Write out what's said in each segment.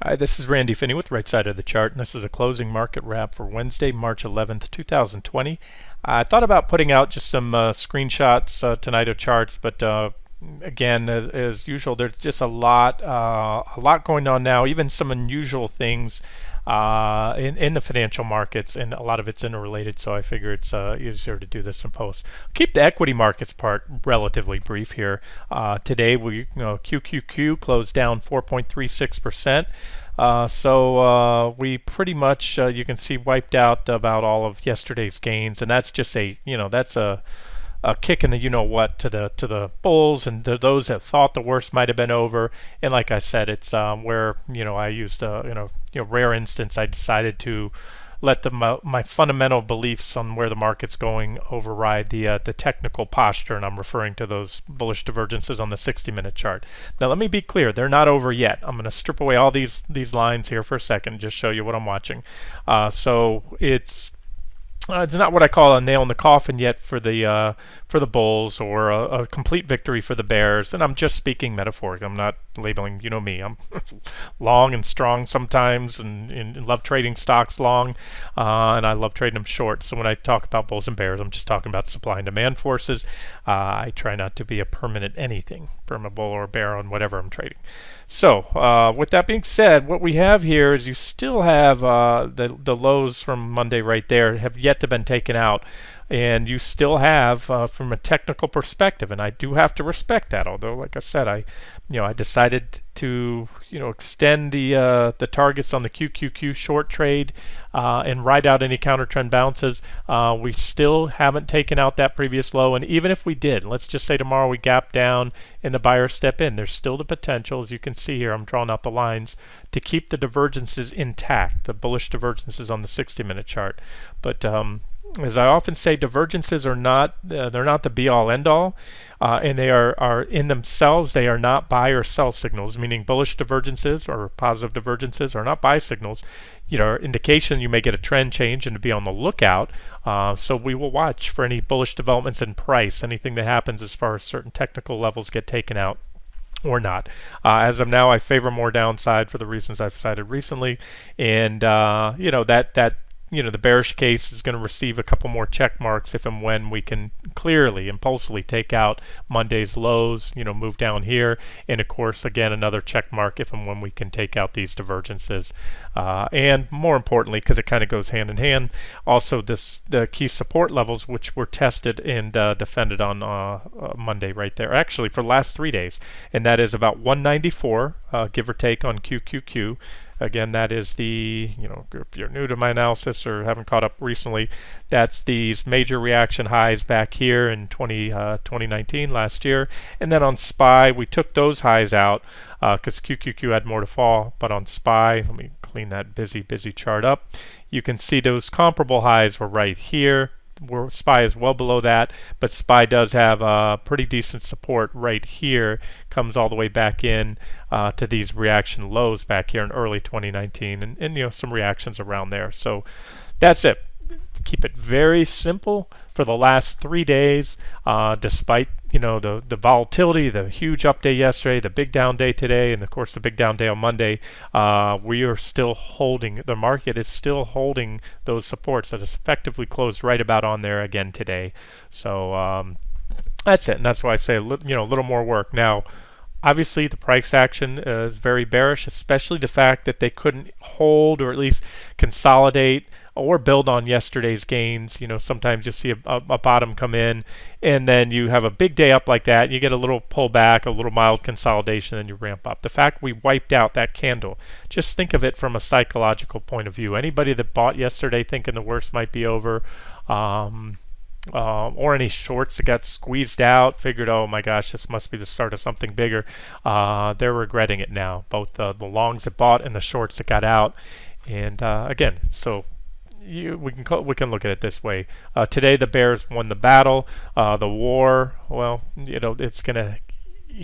Hi, this is Randy Finney with Right Side of the Chart, and this is a closing market wrap for Wednesday, March 11th, 2020. I thought about putting out just some screenshots tonight of charts, but again, as usual, there's just a lot going on now. Even some unusual things in the financial markets, and a lot of it's interrelated. So I figure it's easier to do this in post. Keep the equity markets part relatively brief here. Today, QQQ closed down 4.36%. We pretty much, you can see, wiped out about all of yesterday's gains, and that's just that's a kick in the what to the bulls and those that thought the worst might have been over. And like I said, it's where I used rare instance I decided to let my fundamental beliefs on where the market's going override the technical posture, and I'm referring to those bullish divergences on the 60-minute chart. Now let me be clear, they're not over yet. I'm going to strip away all these lines here for a second and just show you what I'm watching. It's not what I call a nail in the coffin yet for the bulls, or a complete victory for the bears. And I'm just speaking metaphorically. I'm not labeling. You know me. I'm long and strong sometimes, and love trading stocks long, and I love trading them short. So when I talk about bulls and bears, I'm just talking about supply and demand forces. I try not to be a permanent anything, perma bull or bear on whatever I'm trading. So with that being said, what we have here is you still have the lows from Monday right there have yet to been taken out, and you still have from a technical perspective, and I do have to respect that. Although, like I said, I decided to extend the targets on the QQQ short trade and ride out any counter trend bounces. We still haven't taken out that previous low, and even if we did, let's just say tomorrow we gap down and the buyers step in, there's still the potential, as you can see here, I'm drawing out the lines, to keep the divergences intact, the bullish divergences on the 60-minute chart. But as I often say, divergences are not they're not the be-all end-all, and they are in themselves, they are not buy or sell signals, meaning bullish divergences or positive divergences are not buy signals. Indication you may get a trend change and to be on the lookout. So we will watch for any bullish developments in price, anything that happens as far as certain technical levels get taken out or not. As of now, I favor more downside for the reasons I've cited recently, and the bearish case is going to receive a couple more check marks if and when we can clearly, impulsively take out Monday's lows, move down here, and of course, again, another check mark if and when we can take out these divergences. And more importantly, because it kind of goes hand in hand, also the key support levels, which were tested and defended on Monday right there, actually for the last 3 days, and that is about 194, give or take, on QQQ. Again, that is if you're new to my analysis or haven't caught up recently, that's these major reaction highs back here in 2019, last year. And then on SPY, we took those highs out because QQQ had more to fall. But on SPY, let me clean that busy chart up. You can see those comparable highs were right here, where SPY is well below that, but SPY does have a pretty decent support right here, comes all the way back in to these reaction lows back here in early 2019, and some reactions around there. So that's it. Keep it very simple for the last 3 days, despite the volatility, the huge up day yesterday, the big down day today, and of course the big down day on Monday. We are still holding, the market is still holding those supports that is effectively closed right about on there again today. So that's it, and that's why I say a little more work. Now, obviously, the price action is very bearish, especially the fact that they couldn't hold or at least consolidate or build on yesterday's gains. Sometimes you see a bottom come in, and then you have a big day up like that, and you get a little pullback, a little mild consolidation, and you ramp up. The fact we wiped out that candle, just think of it from a psychological point of view. Anybody that bought yesterday thinking the worst might be over, or any shorts that got squeezed out, figured, oh my gosh, this must be the start of something bigger, they're regretting it now, both the longs that bought and the shorts that got out. And again, so we can look at it this way. Today the bears won the battle. The war, well, it's going to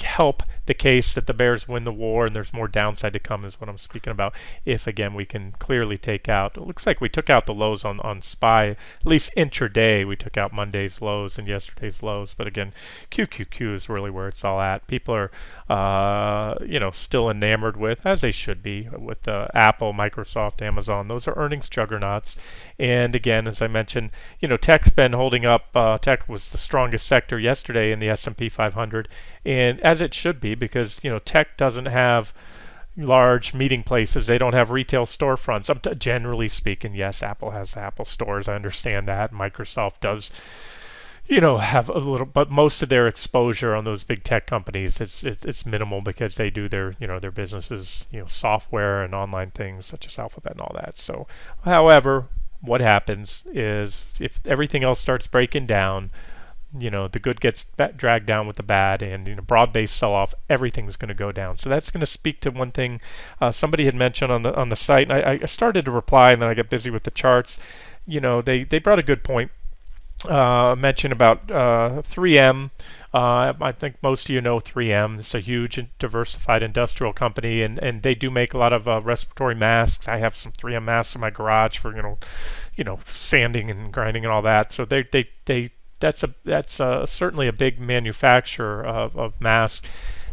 help the case that the bears win the war and there's more downside to come is what I'm speaking about. If again we can clearly take out, it looks like we took out the lows on SPY, at least intraday. We took out Monday's lows and yesterday's lows, but again, QQQ is really where it's all at. People are still enamored with, as they should be, with Apple, Microsoft, Amazon. Those are earnings juggernauts. And again, as I mentioned, tech's been holding up. Tech was the strongest sector yesterday in the S&P 500, and as it should be, because tech doesn't have large meeting places. They don't have retail storefronts. Generally speaking, yes, Apple has Apple stores. I understand that. Microsoft does have a little, but most of their exposure on those big tech companies, it's minimal because they do their businesses, software and online things such as Alphabet and all that. So, however, what happens is if everything else starts breaking down, the good gets dragged down with the bad, and broad-based sell-off, everything's going to go down. So that's going to speak to one thing somebody had mentioned on the site, and I started to reply, and then I got busy with the charts. They brought a good point. Mention about 3M. I think most of you know 3M. It's a huge and diversified industrial company, and they do make a lot of respiratory masks. I have some 3M masks in my garage for sanding and grinding and all that. So that's certainly a big manufacturer of masks.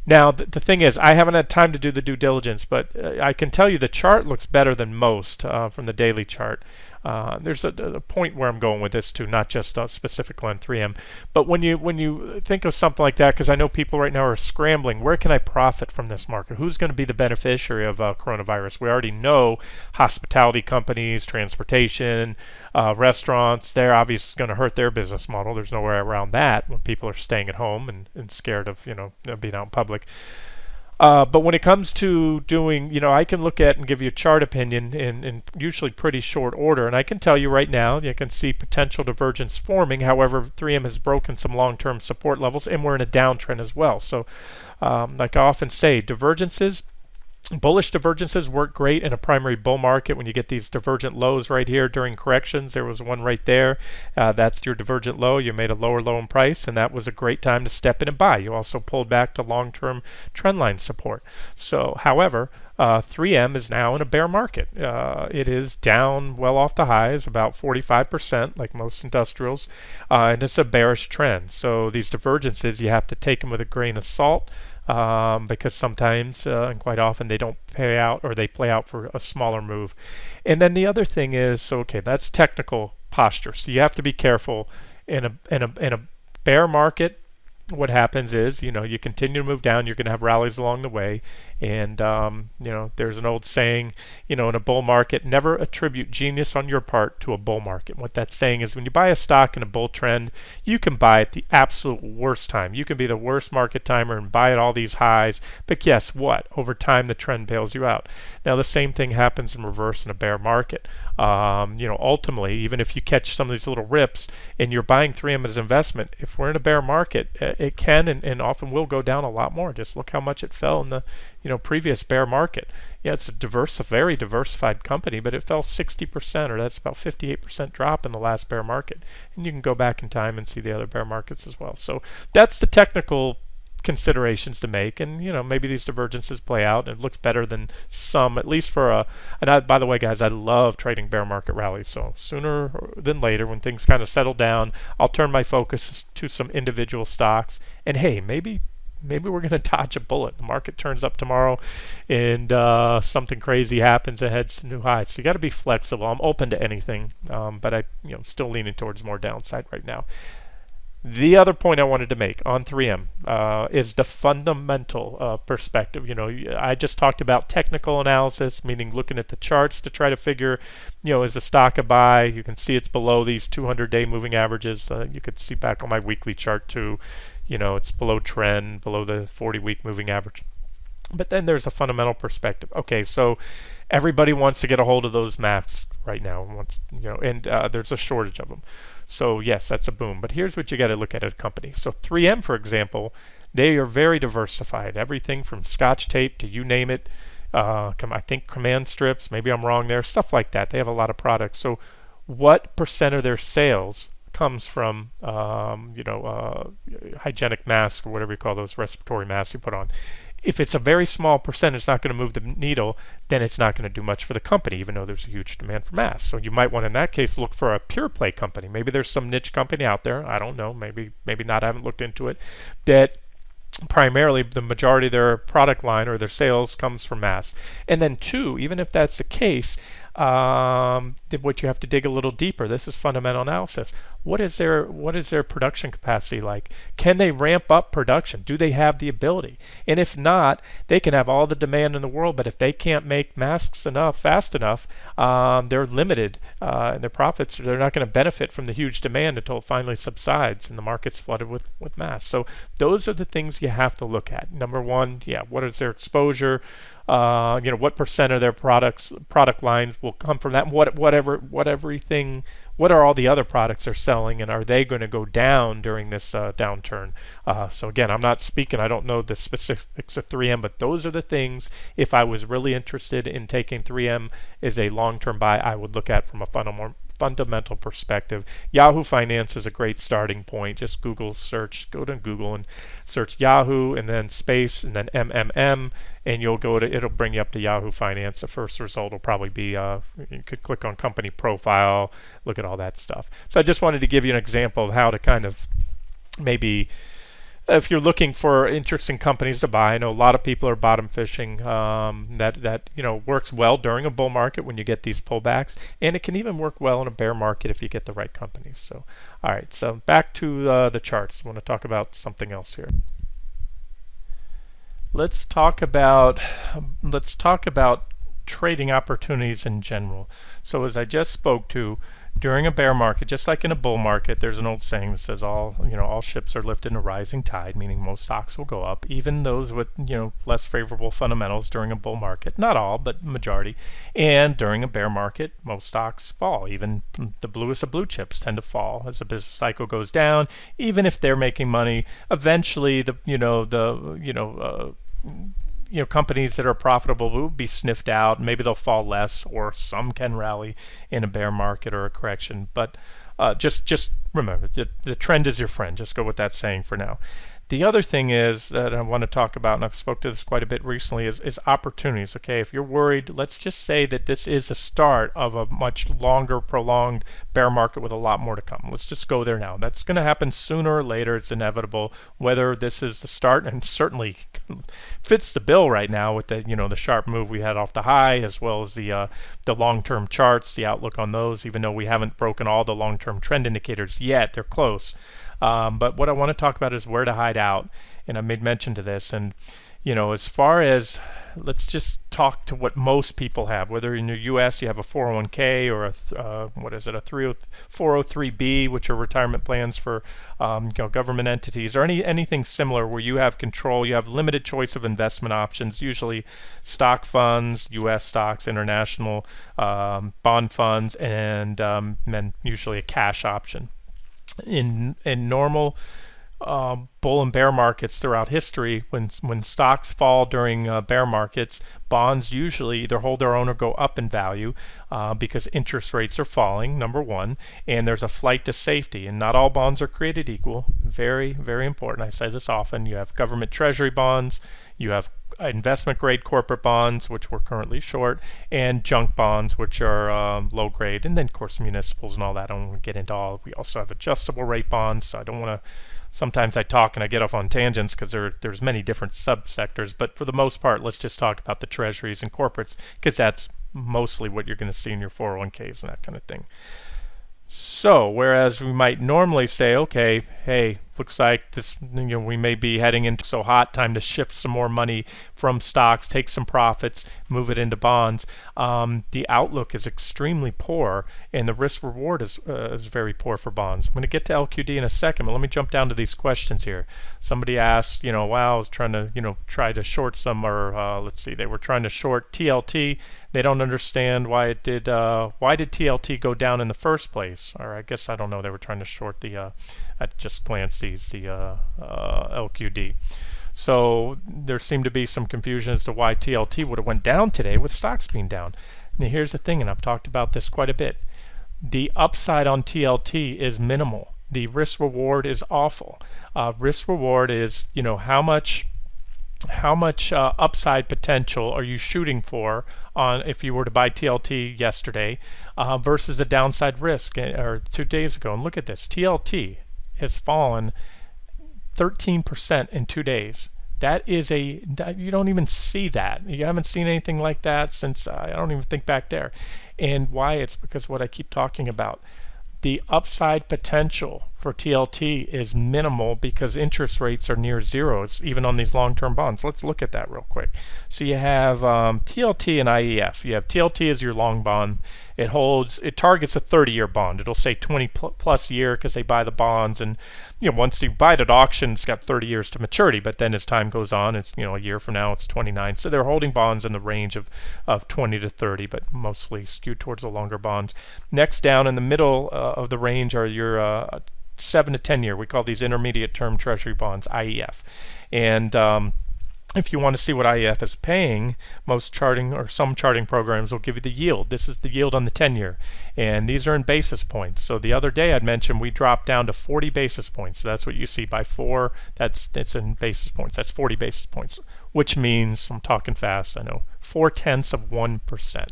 Now, the thing is, I haven't had time to do the due diligence, but I can tell you the chart looks better than most from the daily chart. There's a point where I'm going with this too, not just specifically on 3M, but when you think of something like that, because I know people right now are scrambling, where can I profit from this market? Who's going to be the beneficiary of coronavirus? We already know hospitality companies, transportation, restaurants, they're obviously going to hurt their business model. There's nowhere around that when people are staying at home and scared of being out in public. But when it comes to doing, I can look at and give you a chart opinion in usually pretty short order. And I can tell you right now, you can see potential divergence forming. However, 3M has broken some long-term support levels, and we're in a downtrend as well. So like I often say, bullish divergences work great in a primary bull market when you get these divergent lows right here during corrections. There was one right there. That's your divergent low. You made a lower low in price, and that was a great time to step in and buy. You also pulled back to long-term trendline support. So, however, 3M is now in a bear market. It is down well off the highs, about 45%, like most industrials, and it's a bearish trend. So these divergences, you have to take them with a grain of salt. Because sometimes and quite often they don't pay out, or they play out for a smaller move. And then the other thing is, okay, that's technical posture. So you have to be careful in a bear market. What happens is, you continue to move down. You're going to have rallies along the way, and there's an old saying, in a bull market, never attribute genius on your part to a bull market. What that's saying is, when you buy a stock in a bull trend, you can buy at the absolute worst time. You can be the worst market timer and buy at all these highs, but guess what? Over time, the trend bails you out. Now, the same thing happens in reverse in a bear market. Ultimately, even if you catch some of these little rips and you're buying 3M as investment, if we're in a bear market, it can and often will go down a lot more. Just look how much it fell in the previous bear market. Yeah, it's a very diversified company, but it fell 60%, or that's about 58% drop in the last bear market. And you can go back in time and see the other bear markets as well. So that's the technical considerations to make, and maybe these divergences play out and it looks better than some, at least for by the way, guys, I love trading bear market rallies. So sooner than later, when things kind of settle down, I'll turn my focus to some individual stocks, and hey, maybe we're going to dodge a bullet. The market turns up tomorrow and something crazy happens and heads to new highs. So you got to be flexible. I'm open to anything, but I still leaning towards more downside right now. The other point I wanted to make on 3M is the fundamental perspective. I just talked about technical analysis, meaning looking at the charts to try to figure, is the stock a buy? You can see it's below these 200-day moving averages. You could see back on my weekly chart too. It's below trend, below the 40-week moving average. But then there's a fundamental perspective. Okay, so everybody wants to get a hold of those masks right now, and there's a shortage of them. So yes, that's a boom. But here's what you got to look at a company. So 3M, for example, they are very diversified. Everything from Scotch tape to you name it. I think command strips. Maybe I'm wrong there. Stuff like that. They have a lot of products. So what percent of their sales comes from hygienic masks or whatever you call those respiratory masks you put on. If it's a very small percentage, it's not going to move the needle, then it's not going to do much for the company, even though there's a huge demand for masks. So you might want, in that case, look for a pure play company. Maybe there's some niche company out there. I don't know. Maybe not. I haven't looked into it. That primarily the majority of their product line or their sales comes from masks. And then two, even if that's the case, what you have to dig a little deeper. This is fundamental analysis. What is their production capacity like? Can they ramp up production? Do they have the ability? And if not, they can have all the demand in the world, but if they can't make masks fast enough, they're limited in their profits. They're not going to benefit from the huge demand until it finally subsides and the market's flooded with masks. So those are the things you have to look at. Number one, what is their exposure? What percent of their product lines will come from that? What are all the other products they're selling, and are they going to go down during this downturn? So again, I'm not speaking, I don't know the specifics of 3M, but those are the things, if I was really interested in taking 3M as a long-term buy, I would look at from a fundamental perspective. Yahoo Finance is a great starting point. Just go to Google and search Yahoo and then space and then MMM, and it'll bring you up to Yahoo Finance. The first result will probably be you could click on company profile, look at all that stuff. So I just wanted to give you an example of how to kind of maybe, if you're looking for interesting companies to buy. I know a lot of people are bottom fishing. That works well during a bull market when you get these pullbacks, and it can even work well in a bear market if you get the right companies. So, all right. So back to the charts. I want to talk about something else here. Let's talk about trading opportunities in general. So as I just spoke to, during a bear market, just like in a bull market, there's an old saying that says all ships are lifted in a rising tide, meaning most stocks will go up, even those with less favorable fundamentals during a bull market. Not all, but majority. And during a bear market, most stocks fall. Even the bluest of blue chips tend to fall as the business cycle goes down. Even if they're making money, eventually companies that are profitable will be sniffed out. Maybe they'll fall less, or some can rally in a bear market or a correction. But just remember, the trend is your friend. Just go with that saying for now. The other thing is that I want to talk about, and I've spoke to this quite a bit recently, is opportunities. Okay, if you're worried, let's just say that this is the start of a much longer, prolonged bear market with a lot more to come. Let's just go there now. That's going to happen sooner or later. It's inevitable. Whether this is the start, and certainly fits the bill right now with the sharp move we had off the high, as well as the long-term charts, the outlook on those. Even though we haven't broken all the long-term trend indicators yet, they're close. But what I want to talk about is where to hide out, and I made mention to this. And as far as, let's just talk to what most people have. Whether in the U.S. you have a 401k or a 403b, which are retirement plans for government entities, or anything similar where you have control, you have limited choice of investment options. Usually stock funds, U.S. stocks, international bond funds, and then usually a cash option. In normal bull and bear markets throughout history, when stocks fall during bear markets, bonds usually either hold their own or go up in value because interest rates are falling, number one, and there's a flight to safety. And not all bonds are created equal. Very, very important. I say this often. You have government treasury bonds, you have investment grade corporate bonds, which we're currently short, and junk bonds, which are low grade, and then of course municipals and all that. I don't want to get into all. We also have adjustable rate bonds, so I don't want to, sometimes I talk and I get off on tangents because there's many different subsectors, but for the most part, let's just talk about the treasuries and corporates, because that's mostly what you're going to see in your 401ks and that kind of thing. So whereas we might normally say, okay, hey, looks like this, we may be heading into so hot, time to shift some more money from stocks, take some profits, move it into bonds. The outlook is extremely poor, and the risk reward is very poor for bonds. I'm going to get to LQD in a second, but let me jump down to these questions here. Somebody asked, wow, I was trying to, try to short some, or let's see, they were trying to short TLT. They don't understand why it did. Why did TLT go down in the first place? Or I guess I don't know. They were trying to short the. I just glanced the LQD. So there seemed to be some confusion as to why TLT would have went down today with stocks being down. Now here's the thing, and I've talked about this quite a bit. The upside on TLT is minimal. The risk reward is awful. Risk reward is, how much upside potential are you shooting for on if you were to buy TLT yesterday versus the downside risk or 2 days ago. And look at this, TLT has fallen 13% in 2 days. You don't even see that. You haven't seen anything like that since I don't even think back there. And why? It's because what I keep talking about. The upside potential for TLT is minimal because interest rates are near zero. It's even on these long-term bonds. Let's look at that real quick. So you have TLT and IEF. You have TLT as your long bond. It targets a 30-year bond. It'll say 20 plus year because they buy the bonds, and once you buy it at auction, it's got 30 years to maturity. But then as time goes on, it's a year from now, it's 29. So they're holding bonds in the range of 20 to 30, but mostly skewed towards the longer bonds. Next down in the middle of the range are your 7 to 10 year. We call these intermediate term Treasury bonds, IEF. And if you want to see what IEF is paying, most charting or some charting programs will give you the yield. This is the yield on the 10-year, and these are in basis points. So the other day I'd mentioned we dropped down to 40 basis points. So that's what you see by 4. That's in basis points. That's 40 basis points, which means, I'm talking fast, I know, 0.4%.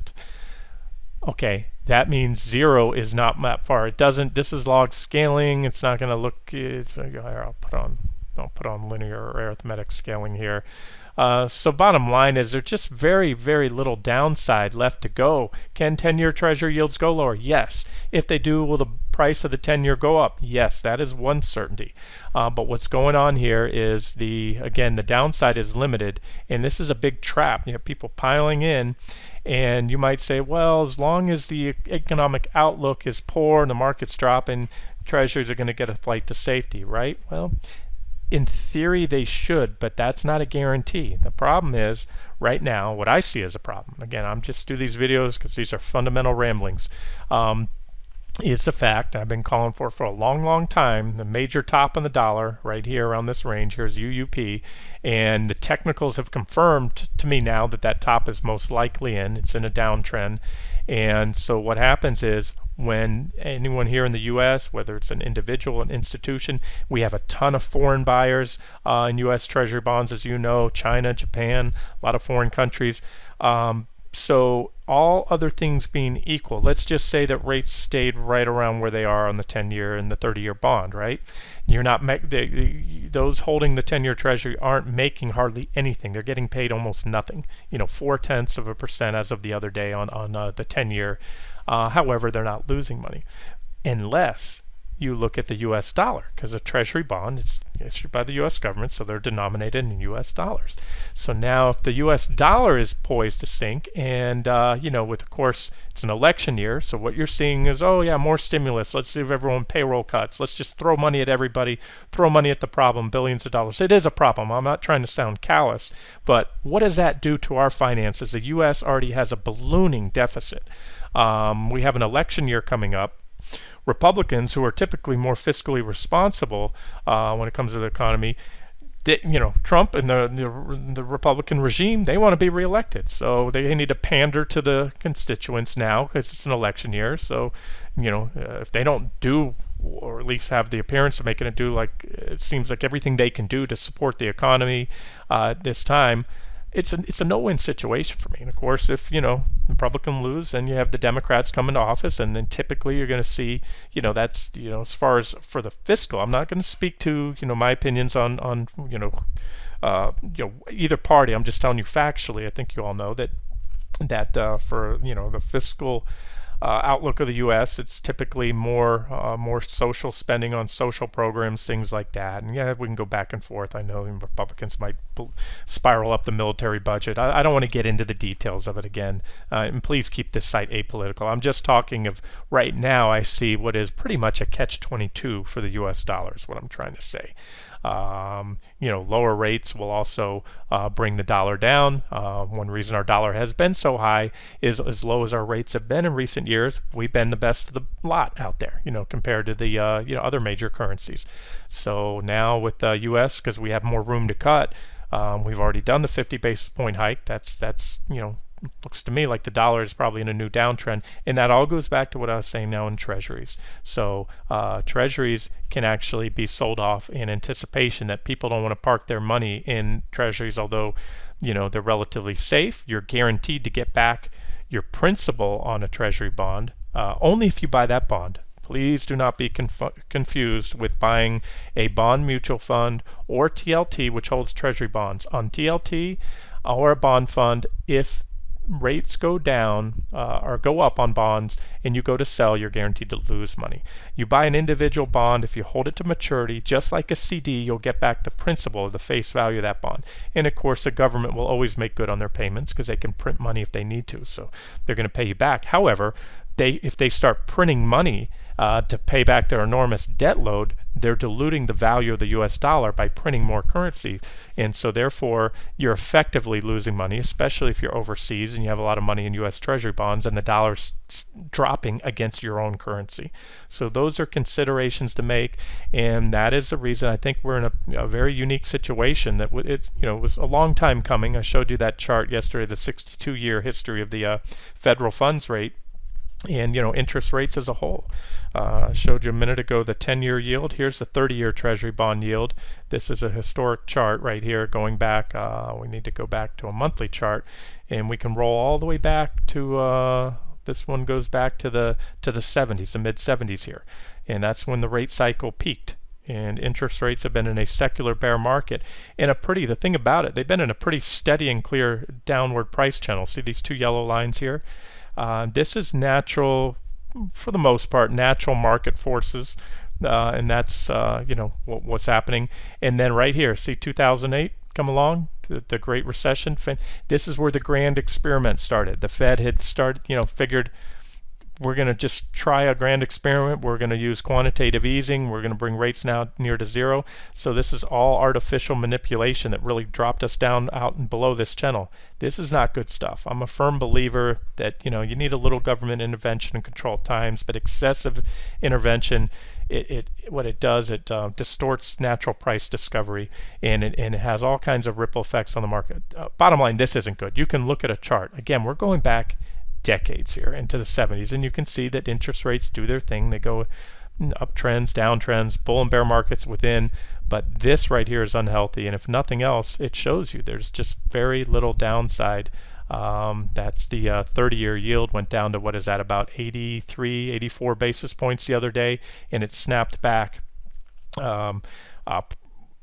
Okay, that means 0 is not that far. It doesn't. This is log scaling. It's not going to look. I'll put on linear or arithmetic scaling here. So bottom line is there's just very, very little downside left to go. Can 10-year Treasury yields go lower? Yes. If they do, will the price of the 10-year go up? Yes, that is one certainty. But what's going on here is the downside is limited, and this is a big trap. You have people piling in, and you might say, well, as long as the economic outlook is poor and the market's dropping, Treasuries are going to get a flight to safety, right? Well, in theory they should, but that's not a guarantee. The problem is, right now, what I see as a problem, again, I'm just do these videos because these are fundamental ramblings, is the fact I've been calling for a long, long time, the major top on the dollar right here around this range. Here's UUP, and the technicals have confirmed to me now that that top is most likely in. It's in a downtrend. And so what happens is when anyone here in the U.S., whether it's an individual, an institution, we have a ton of foreign buyers in U.S. Treasury bonds, as you know, China, Japan, a lot of foreign countries. So all other things being equal, let's just say that rates stayed right around where they are on the 10-year and the 30-year bond, right? You're not those holding the 10-year Treasury aren't making hardly anything. They're getting paid almost nothing. 0.4% as of the other day on the 10-year. However, they're not losing money unless you look at the U.S. dollar, because a Treasury bond is issued by the U.S. government, so they're denominated in U.S. dollars. So now if the U.S. dollar is poised to sink, and of course it's an election year, so what you're seeing is, oh yeah, more stimulus. Let's give everyone payroll cuts. Let's just throw money at everybody, throw money at the problem, billions of dollars. It is a problem. I'm not trying to sound callous, but what does that do to our finances? The U.S. already has a ballooning deficit. We have an election year coming up. Republicans, who are typically more fiscally responsible when it comes to the economy, Trump and the Republican regime, they want to be reelected. So they need to pander to the constituents now because it's an election year. So, if they don't do, or at least have the appearance of making it do, like it seems like everything they can do to support the economy this time, it's a no-win situation for me. And of course, if Republican lose, then you have the Democrats come into office, and then typically you're going to see, that's as far as for the fiscal. I'm not going to speak to my opinions on either party. I'm just telling you factually. I think you all know that for the fiscal outlook of the U.S., it's typically more social spending on social programs, things like that. And yeah, we can go back and forth. I know Republicans might spiral up the military budget. I don't want to get into the details of it again. And please keep this site apolitical. I'm just talking of right now. I see what is pretty much a catch-22 for the U.S. dollar is what I'm trying to say. Lower rates will also bring the dollar down. One reason our dollar has been so high is as low as our rates have been in recent years, we've been the best of the lot out there, compared to the other major currencies. So now with the U.S., because we have more room to cut, we've already done the 50 basis point hike. That's looks to me like the dollar is probably in a new downtrend, and that all goes back to what I was saying now in treasuries. So treasuries can actually be sold off in anticipation that people don't want to park their money in treasuries, although they're relatively safe. You're guaranteed to get back your principal on a treasury bond only if you buy that bond. Please do not be confused with buying a bond mutual fund or TLT, which holds treasury bonds. On TLT or a bond fund, if rates go down or go up on bonds and you go to sell, you're guaranteed to lose money. You buy an individual bond, if you hold it to maturity, just like a CD, you'll get back the principal of the face value of that bond. And of course, the government will always make good on their payments because they can print money if they need to, so they're going to pay you back. However, if they start printing money to pay back their enormous debt load, they're diluting the value of the US dollar by printing more currency. And so therefore, you're effectively losing money, especially if you're overseas and you have a lot of money in US Treasury bonds and the dollar's dropping against your own currency. So those are considerations to make, and that is the reason I think we're in a very unique situation that it was a long time coming. I showed you that chart yesterday, the 62-year history of the federal funds rate. And interest rates as a whole. I showed you a minute ago the 10-year yield. Here's the 30-year Treasury bond yield. This is a historic chart right here going back. We need to go back to a monthly chart, and we can roll all the way back to this one goes back to the 70s, the mid 70s here, and that's when the rate cycle peaked. And interest rates have been in a secular bear market. And the thing about it, they've been in a pretty steady and clear downward price channel. See these two yellow lines here? This is natural, for the most part, natural market forces, and that's what's happening. And then right here, see 2008 come along, the Great Recession. This is where the grand experiment started. The Fed had figured we're going to just try a grand experiment. We're going to use quantitative easing. We're going to bring rates now near to zero. So this is all artificial manipulation that really dropped us down out and below this channel. This is not good stuff. I'm a firm believer that you need a little government intervention and control at times, but excessive intervention, what it does, it distorts natural price discovery, and it has all kinds of ripple effects on the market. Bottom line, this isn't good. You can look at a chart. Again, we're going back decades here into the 70s, and you can see that interest rates do their thing. They go uptrends, downtrends, bull and bear markets within, but this right here is unhealthy, and if nothing else, it shows you there's just very little downside. That's the 30-year yield went down to, what is that, about 83, 84 basis points the other day, and it snapped back up.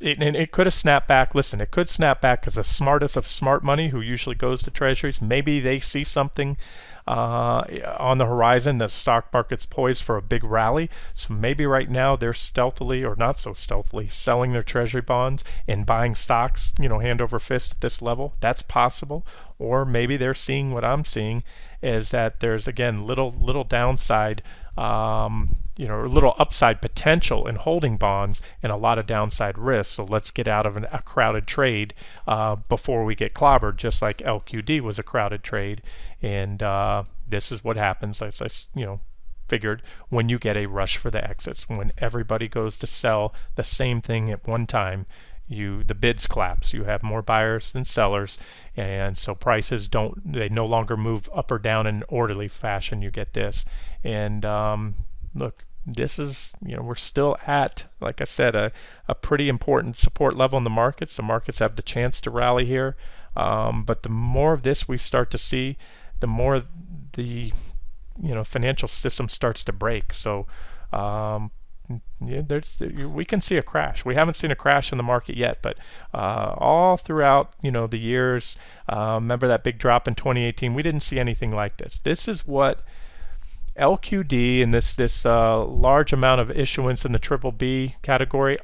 And it could have snapped back. Listen, it could snap back because the smartest of smart money, who usually goes to treasuries, maybe they see something on the horizon. The stock market's poised for a big rally, so maybe right now they're stealthily, or not so stealthily, selling their treasury bonds and buying stocks, hand over fist at this level. That's possible. Or maybe they're seeing what I'm seeing, is that there's, again, little downside, a little upside potential in holding bonds and a lot of downside risk. So let's get out of a crowded trade before we get clobbered, just like LQD was a crowded trade. And this is what happens, as I figured, when you get a rush for the exits. When everybody goes to sell the same thing at one time, the bids collapse. You have more buyers than sellers, and so prices they no longer move up or down in an orderly fashion. You get this. And look, this is, we're still at, like I said, a pretty important support level in the markets. The markets have the chance to rally here, but the more of this we start to see, the more the financial system starts to break. So we can see a crash. We haven't seen a crash in the market yet, but all throughout the years, remember that big drop in 2018, we didn't see anything like this. This is what LQD and this large amount of issuance in the triple B category.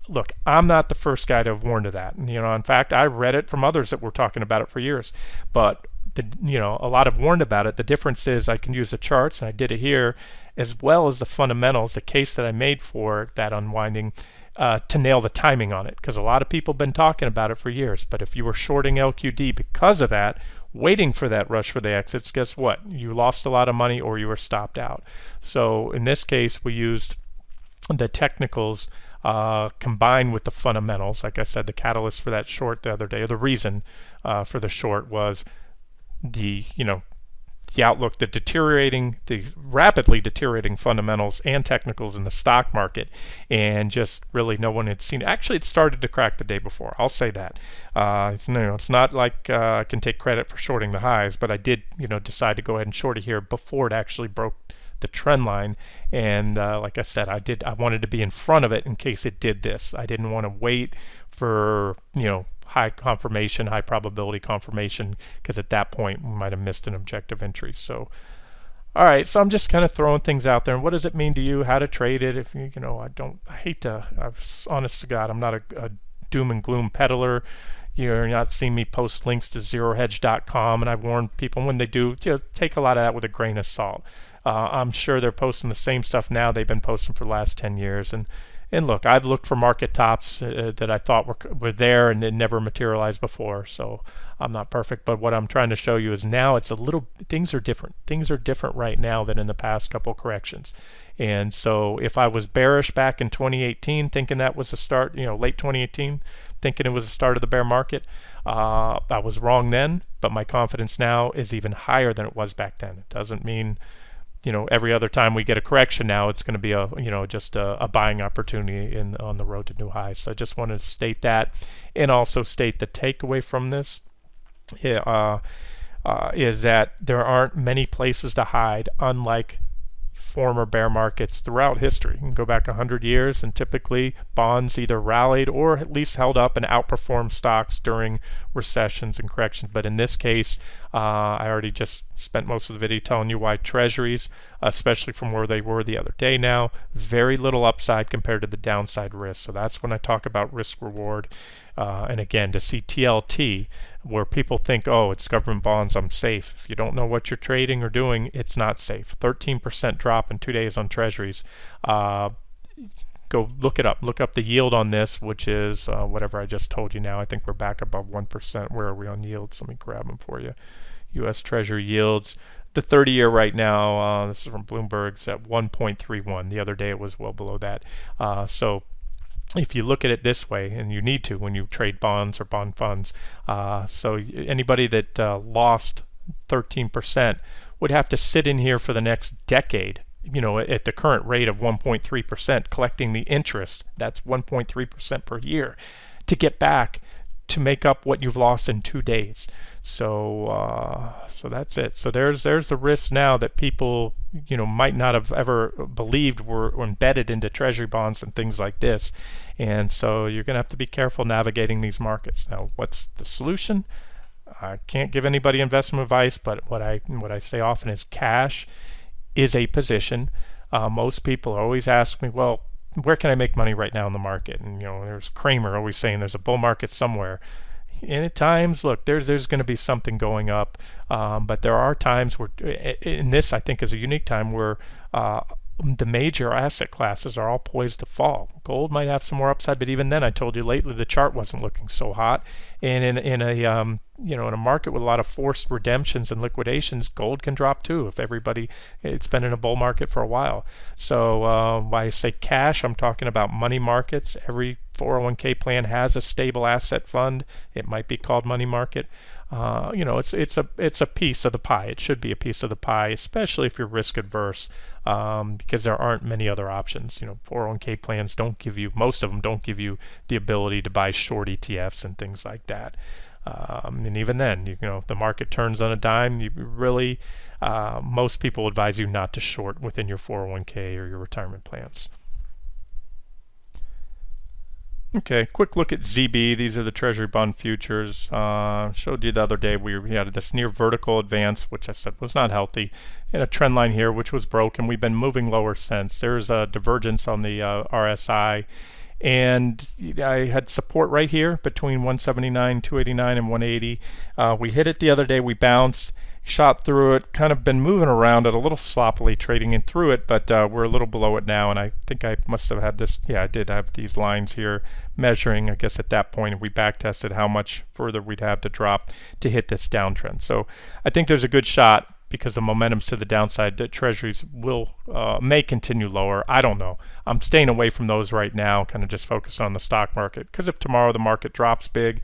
Look, I'm not the first guy to have warned of that. In fact, I read it from others that were talking about it for years. But a lot have warned about it. The difference is I can use the charts, and I did it here, as well as the fundamentals, the case that I made for that unwinding, to nail the timing on it. Because a lot of people have been talking about it for years. But if you were shorting LQD because of that, waiting for that rush for the exits, guess what? You lost a lot of money, or you were stopped out. So in this case, we used the technicals combined with the fundamentals. Like I said, the catalyst for that short the other day, or the reason for the short, was the the outlook, the rapidly deteriorating fundamentals and technicals in the stock market, and just really no one had seen it. Actually, it started to crack the day before. I'll say that. It's not like I can take credit for shorting the highs, but I did, decide to go ahead and short it here before it actually broke the trend line. And like I said, I wanted to be in front of it in case it did this. I didn't want to wait for high confirmation, high probability confirmation, because at that point we might have missed an objective entry. So all right, so I'm just kind of throwing things out there. And what does it mean to you? How to trade it? If I hate to. Honest to God, I'm not a doom and gloom peddler. You're not seeing me post links to zerohedge.com, and I warn people when they do, take a lot of that with a grain of salt. I'm sure they're posting the same stuff now they've been posting for the last 10 years. And look, I've looked for market tops that I thought were there and it never materialized before. So I'm not perfect, but what I'm trying to show you is now things are different. Things are different right now than in the past couple corrections. And so if I was bearish back in 2018, thinking that was a start, late 2018, thinking it was the start of the bear market, I was wrong then, but my confidence now is even higher than it was back then. It doesn't mean every other time we get a correction now, it's going to be just a buying opportunity on the road to new highs. So I just wanted to state that, and also state the takeaway from this is that there aren't many places to hide, unlike former bear markets throughout history. You can go back 100 years, and typically bonds either rallied or at least held up and outperformed stocks during recessions and corrections. But in this case, I already just spent most of the video telling you why treasuries, especially from where they were the other day now, very little upside compared to the downside risk. So that's when I talk about risk reward. And again, to see TLT, where people think, oh, it's government bonds, I'm safe. If you don't know what you're trading or doing, it's not safe. 13% drop in 2 days on treasuries. Go look it up. Look up the yield on this, which is whatever I just told you now. I think we're back above 1%. Where are we on yields? Let me grab them for you. U.S. Treasury yields. The 30-year right now, this is from Bloomberg, is at 1.31. The other day it was well below that. So if you look at it this way, and you need to when you trade bonds or bond funds, so anybody that lost 13% would have to sit in here for the next decade, at the current rate of 1.3%, collecting the interest, that's 1.3% per year, to get back to make up what you've lost in 2 days. So that's it. So there's the risk now that people might not have ever believed were embedded into treasury bonds and things like this. And so you're going to have to be careful navigating these markets. Now, what's the solution? I can't give anybody investment advice, but what I say often is cash is a position. Most people always ask me, well, where can I make money right now in the market? And there's Kramer always saying there's a bull market somewhere. And at times, look, there's going to be something going up, but there are times where, in this I think is a unique time where the major asset classes are all poised to fall. Gold might have some more upside, but even then, I told you lately the chart wasn't looking so hot. And in a market with a lot of forced redemptions and liquidations, gold can drop too. If it's been in a bull market for a while. So when I say cash, I'm talking about money markets. Every 401k plan has a stable asset fund. It might be called money market. It's a piece of the pie. It should be a piece of the pie, especially if you're risk adverse, because there aren't many other options. 401k plans most of them don't give you the ability to buy short ETFs and things like that. And even then, if the market turns on a dime, most people advise you not to short within your 401k or your retirement plans. Okay, quick look at ZB. These are the Treasury bond futures. Showed you the other day we had this near vertical advance, which I said was not healthy, and a trend line here, which was broken. We've been moving lower since. There's a divergence on the RSI, and I had support right here between 179, 289, and 180. We hit it the other day. We bounced, shot through it, kind of been moving around it a little sloppily, trading in through it, but we're a little below it now, and I think I must have had this. Yeah, I did have these lines here measuring. I guess at that point we back tested how much further we'd have to drop to hit this downtrend. So I think there's a good shot, because the momentum's to the downside, that treasuries may continue lower. I don't know. I'm staying away from those right now, kind of just focus on the stock market, because if tomorrow the market drops big,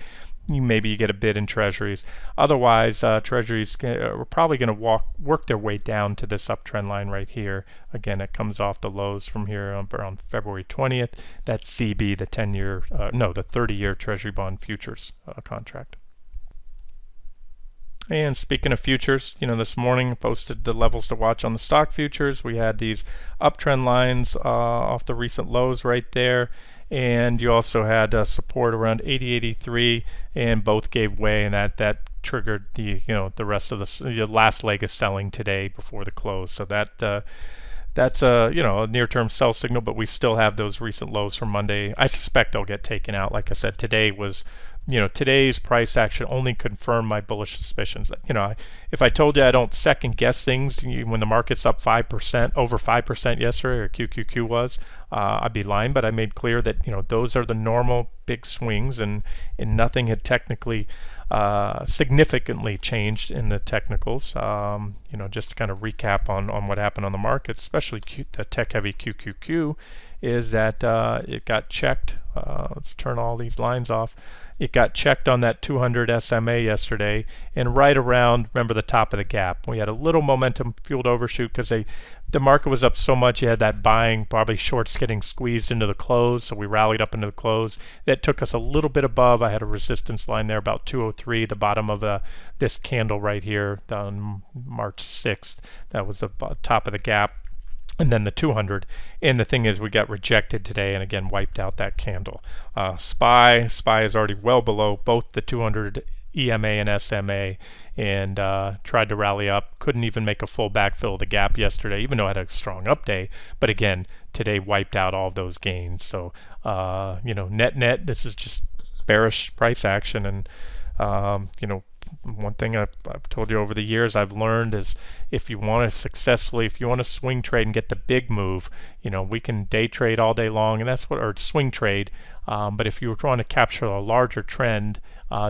maybe you get a bid in Treasuries. Otherwise, Treasuries are probably going to work their way down to this uptrend line right here. Again, it comes off the lows from here around February 20th. That's CB, the 10-year, no, the 30-year Treasury bond futures contract. And speaking of futures, this morning posted the levels to watch on the stock futures. We had these uptrend lines off the recent lows right there. And you also had support around 80.83, and both gave way, and that triggered the rest of the last leg of selling today before the close. So that's a near-term sell signal, but we still have those recent lows from Monday. I suspect they'll get taken out. Like I said, today's price action only confirmed my bullish suspicions. If I told you I don't second guess things when the market's up 5%, over 5% yesterday, or QQQ was, I'd be lying. But I made clear that those are the normal big swings, and nothing had technically significantly changed in the technicals. Just to kind of recap on what happened on the market, especially the tech-heavy QQQ, is that it got checked. Let's turn all these lines off. It got checked on that 200 SMA yesterday, and right around, remember, the top of the gap. We had a little momentum fueled overshoot because the market was up so much. You had that buying, probably shorts getting squeezed into the close, so we rallied up into the close. That took us a little bit above. I had a resistance line there about 203, the bottom of this candle right here on March 6th. That was the top of the gap. And then the 200, and the thing is, we got rejected today, and again wiped out that candle. SPY is already well below both the 200 EMA and SMA, and tried to rally up. Couldn't even make a full backfill of the gap yesterday, even though it had a strong up day. But again, today wiped out all of those gains. So net, this is just bearish price action, and one thing I've told you over the years I've learned is if you want to swing trade and get the big move, we can day trade all day long, and or swing trade. But if you were trying to capture a larger trend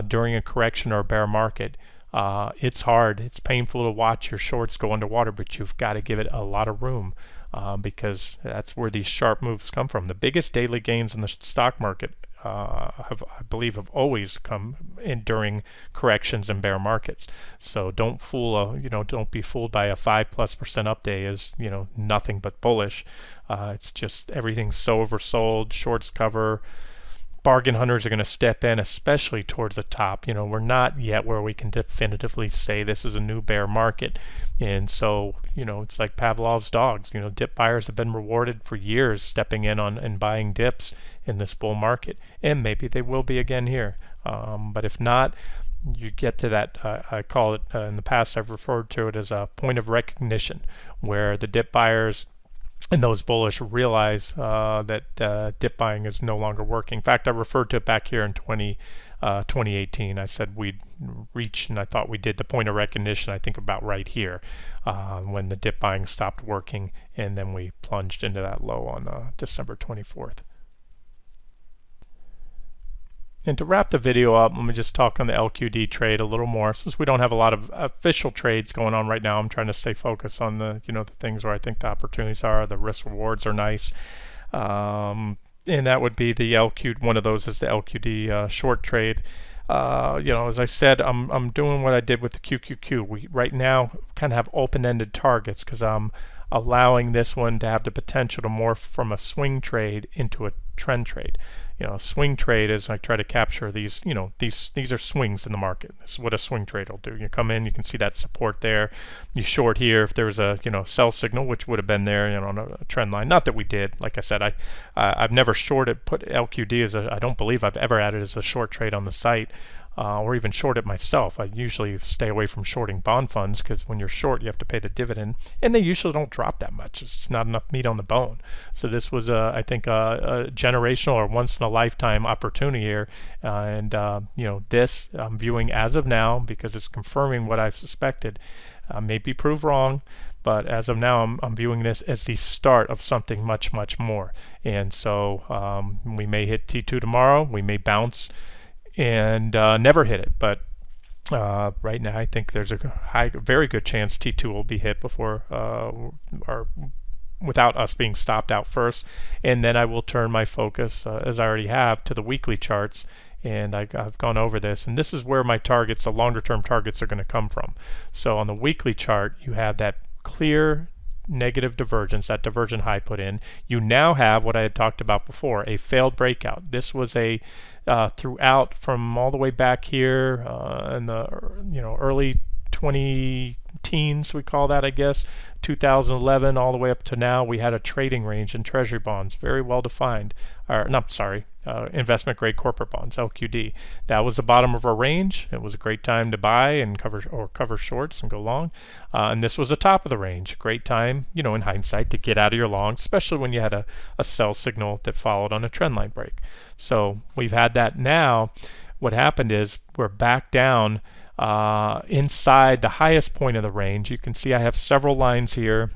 during a correction or a bear market, it's hard. It's painful to watch your shorts go underwater, but you've got to give it a lot of room because that's where these sharp moves come from. The biggest daily gains in the stock market I believe have always come in during corrections and bear markets. So don't be fooled by a 5+% up day as nothing but bullish. It's just everything's so oversold. Shorts cover. Bargain hunters are going to step in, especially towards the top. We're not yet where we can definitively say this is a new bear market. And so, it's like Pavlov's dogs. Dip buyers have been rewarded for years stepping in on and buying dips in this bull market. And maybe they will be again here. But if not, you get to that, I call it, in the past I've referred to it as a point of recognition, where the dip buyers and those bullish realize that dip buying is no longer working. In fact, I referred to it back here in 2018. I said we'd reach, and I thought we did, the point of recognition, I think about right here, when the dip buying stopped working, and then we plunged into that low on December 24th. And to wrap the video up, let me just talk on the LQD trade a little more. Since we don't have a lot of official trades going on right now, I'm trying to stay focused on the things where I think the opportunities are. The risk rewards are nice, and that would be the LQ. One of those is the LQD short trade. As I said, I'm doing what I did with the QQQ. We right now kind of have open-ended targets because I'm allowing this one to have the potential to morph from a swing trade into a trend trade. Swing trade is I try to capture these, these are swings in the market. This is what a swing trade will do. You come in, you can see that support there. You short here if there's a, sell signal, which would have been there, on a trend line. Not that we did. Like I said, I've never put LQD as I don't believe I've ever added as a short trade on the site. Or even short it myself. I usually stay away from shorting bond funds because when you're short, you have to pay the dividend, and they usually don't drop that much. It's not enough meat on the bone. So this was, I think, a generational or once-in-a-lifetime opportunity here, and this I'm viewing as of now because it's confirming what I've suspected. Maybe proved wrong, but as of now, I'm viewing this as the start of something much, much more. And so we may hit T2 tomorrow. We may bounce and never hit it, but right now I think there's a very good chance T2 will be hit before or without us being stopped out first, and then I will turn my focus, as I already have, to the weekly charts and I've gone over this, and this is where my targets, the longer term targets, are going to come from. So on the weekly chart, you have that clear negative divergence, that divergent high put in. You now have what I had talked about before, a failed breakout. This was a throughout from all the way back here in the early 20 teens, we call that, I guess, 2011 all the way up to now. We had a trading range in Treasury bonds, very well defined. Or no, sorry, investment grade corporate bonds, LQD. That was the bottom of our range. It was a great time to buy and cover shorts and go long. And this was the top of the range. Great time, in hindsight, to get out of your long, especially when you had a sell signal that followed on a trend line break. So we've had that now. What happened is we're back down inside the highest point of the range. You can see I have several lines here.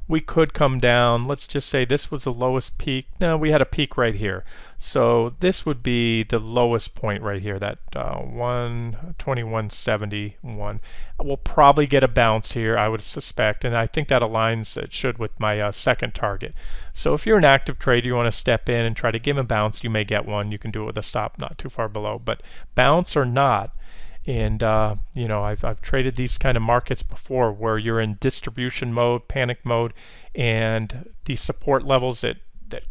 We could come down. Let's just say this was the lowest peak. No, we had a peak right here. So this would be the lowest point right here, that 121.71. We'll probably get a bounce here, I would suspect, and I think that aligns, it should, with my second target. So if you're an active trader, you want to step in and try to give a bounce, you may get one. You can do it with a stop not too far below, but bounce or not. And I've traded these kind of markets before where you're in distribution mode, panic mode, and the support levels that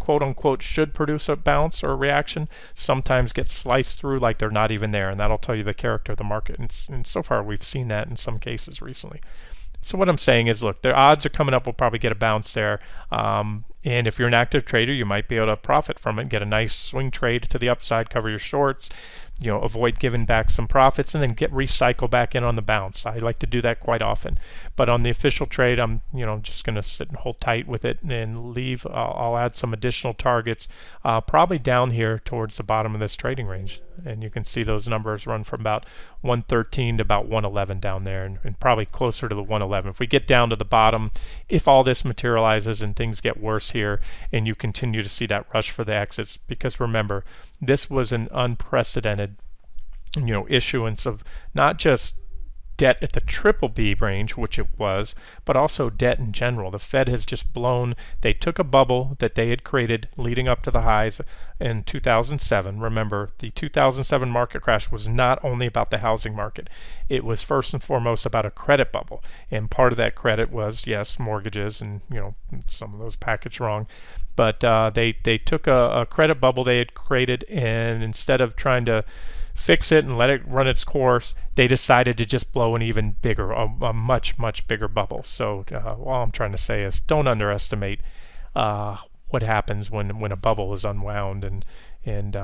quote unquote should produce a bounce or a reaction sometimes get sliced through like they're not even there, and that'll tell you the character of the market. And so far we've seen that in some cases recently. So what I'm saying is, look, the odds are coming up. We'll probably get a bounce there. And if you're an active trader, you might be able to profit from it, get a nice swing trade to the upside, cover your shorts, avoid giving back some profits, and then recycle back in on the bounce. I like to do that quite often. But on the official trade, I'm just going to sit and hold tight with it and leave. I'll add some additional targets, probably down here towards the bottom of this trading range. And you can see those numbers run from about 113 to about 111 down there, and probably closer to the 111. If we get down to the bottom, if all this materializes and things get worse here, and you continue to see that rush for the exits, because remember, this was an unprecedented, issuance of not just debt at the triple B range, which it was, but also debt in general. The Fed has just blown. They took a bubble that they had created leading up to the highs in 2007. Remember, the 2007 market crash was not only about the housing market. It was first and foremost about a credit bubble. And part of that credit was, yes, mortgages, and some of those packaged wrong. But they took a credit bubble they had created, and instead of trying to fix it and let it run its course, they decided to just blow an even bigger, a much, much bigger bubble. So all I'm trying to say is, don't underestimate what happens when a bubble is unwound. And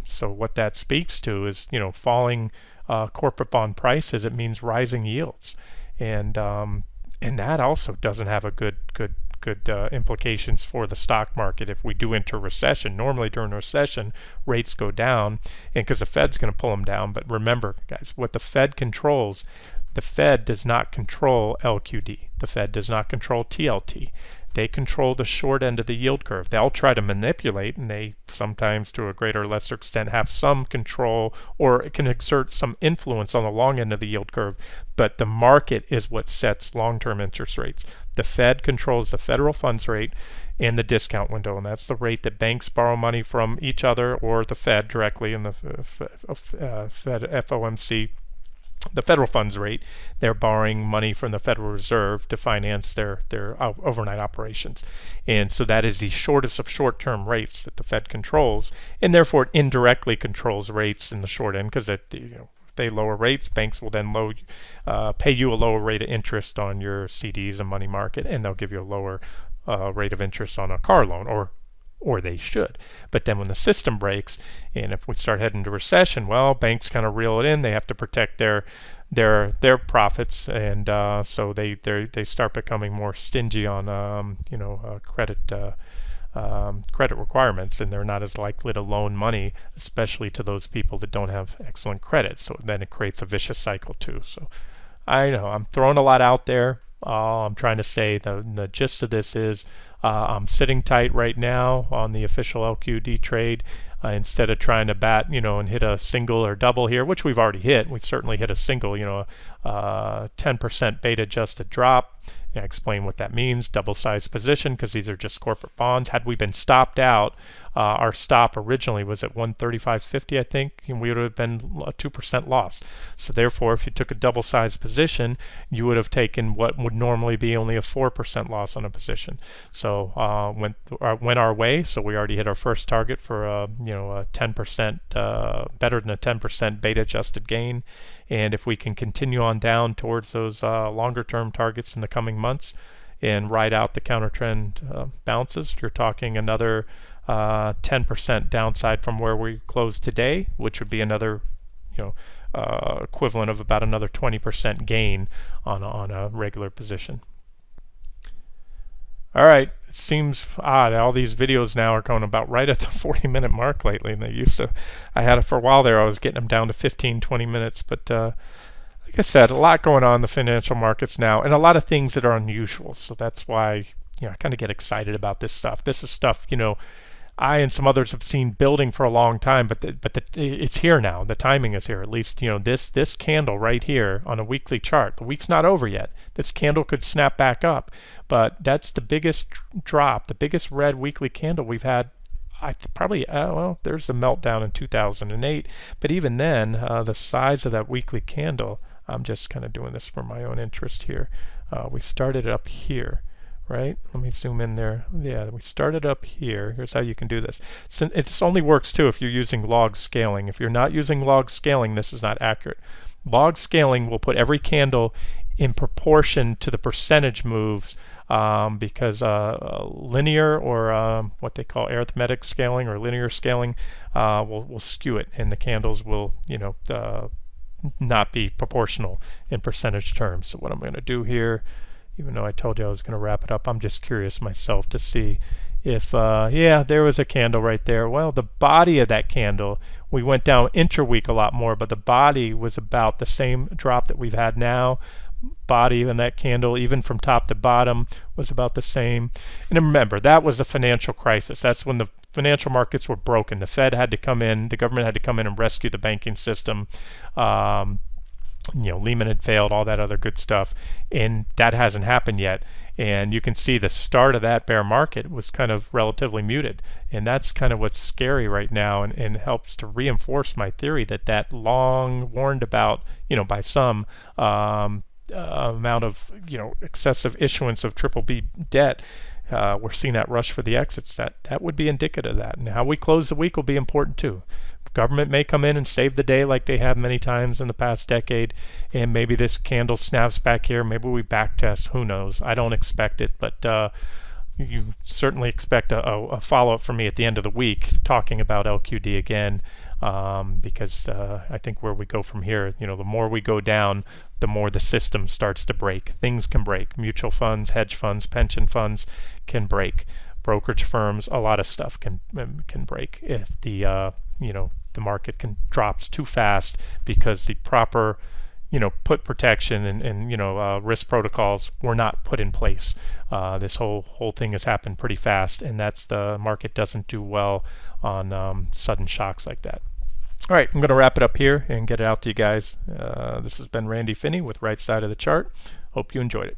so what that speaks to is, falling corporate bond prices. It means rising yields, and that also doesn't have a good implications for the stock market. If we do enter recession, normally during a recession, rates go down, and because the Fed's going to pull them down. But remember, guys, what the Fed controls, the Fed does not control LQD. The Fed does not control TLT. They control the short end of the yield curve. They'll try to manipulate, and they sometimes, to a greater or lesser extent, have some control or it can exert some influence on the long end of the yield curve. But the market is what sets long-term interest rates. The Fed controls the federal funds rate and the discount window, and that's the rate that banks borrow money from each other or the Fed directly in the Fed FOMC. The federal funds rate, they're borrowing money from the Federal Reserve to finance their overnight operations. And so that is the shortest of short-term rates that the Fed controls, and therefore it indirectly controls rates in the short end, because if they lower rates, banks will then pay you a lower rate of interest on your CDs and money market, and they'll give you a lower rate of interest on a car loan, or they should. But then when the system breaks, and if we start heading to recession, well, banks kind of reel it in. They have to protect their profits, and so they start becoming more stingy on credit requirements, and they're not as likely to loan money, especially to those people that don't have excellent credit. So then it creates a vicious cycle too. So I know I'm throwing a lot out there. I'm trying to say the gist of this is I'm sitting tight right now on the official LQD trade. Instead of trying to bat, and hit a single or double here, which we've already hit. We've certainly hit a single, 10% beta adjusted drop. I explain what that means. Double size position, because these are just corporate bonds. Had we been stopped out, our stop originally was at 135.50, I think, and we would have been a 2% loss. So therefore, if you took a double size position, you would have taken what would normally be only a 4% loss on a position. So went our way. So we already hit our first target for a 10% better than a 10% beta adjusted gain. And if we can continue on down towards those longer term targets in the coming months and ride out the counter trend bounces, you're talking another 10% downside from where we closed today, which would be another equivalent of about another 20% gain on a regular position. All right, it seems odd. All these videos now are going about right at the 40-minute mark lately, and I had it for a while there. I was getting them down to 15, 20 minutes, but like I said, a lot going on in the financial markets now, and a lot of things that are unusual. So that's why I kind of get excited about this stuff. This is stuff I and some others have seen building for a long time, but it's here now. The timing is here. At least this candle right here on a weekly chart. The week's not over yet. This candle could snap back up, but that's the biggest drop, the biggest red weekly candle we've had. There's a meltdown in 2008, but even then, the size of that weekly candle. I'm just kind of doing this for my own interest here. We started up here. Right? Let me zoom in there. Yeah, we started up here. Here's how you can do this. So it only works too if you're using log scaling. If you're not using log scaling, this is not accurate. Log scaling will put every candle in proportion to the percentage moves, because linear or what they call arithmetic scaling or linear scaling will skew it, and the candles will not be proportional in percentage terms. So what I'm going to do here, even though I told you I was going to wrap it up, I'm just curious myself to see if, there was a candle right there. Well, the body of that candle, we went down intra-week a lot more, but the body was about the same drop that we've had now. Body in that candle, even from top to bottom, was about the same. And remember, that was a financial crisis. That's when the financial markets were broken. The Fed had to come in, the government had to come in and rescue the banking system. Lehman had failed, all that other good stuff, and that hasn't happened yet. And you can see the start of that bear market was kind of relatively muted, and that's kind of what's scary right now, and helps to reinforce my theory that long warned about, by some amount of excessive issuance of triple B debt. We're seeing that rush for the exits. That would be indicative of that, and how we close the week will be important too. Government may come in and save the day like they have many times in the past decade, and maybe this candle snaps back here. Maybe we backtest. Who knows? I don't expect it, but you certainly expect a follow-up from me at the end of the week talking about LQD again, because I think where we go from here, the more we go down, the more the system starts to break. Things can break. Mutual funds, hedge funds, pension funds can break. Brokerage firms, a lot of stuff can break if the the market drops too fast, because the proper put protection and risk protocols were not put in place. This whole thing has happened pretty fast, and that's the market doesn't do well on sudden shocks like that. All right, I'm going to wrap it up here and get it out to you guys. This has been Randy Finney with Right Side of the Chart. Hope you enjoyed it.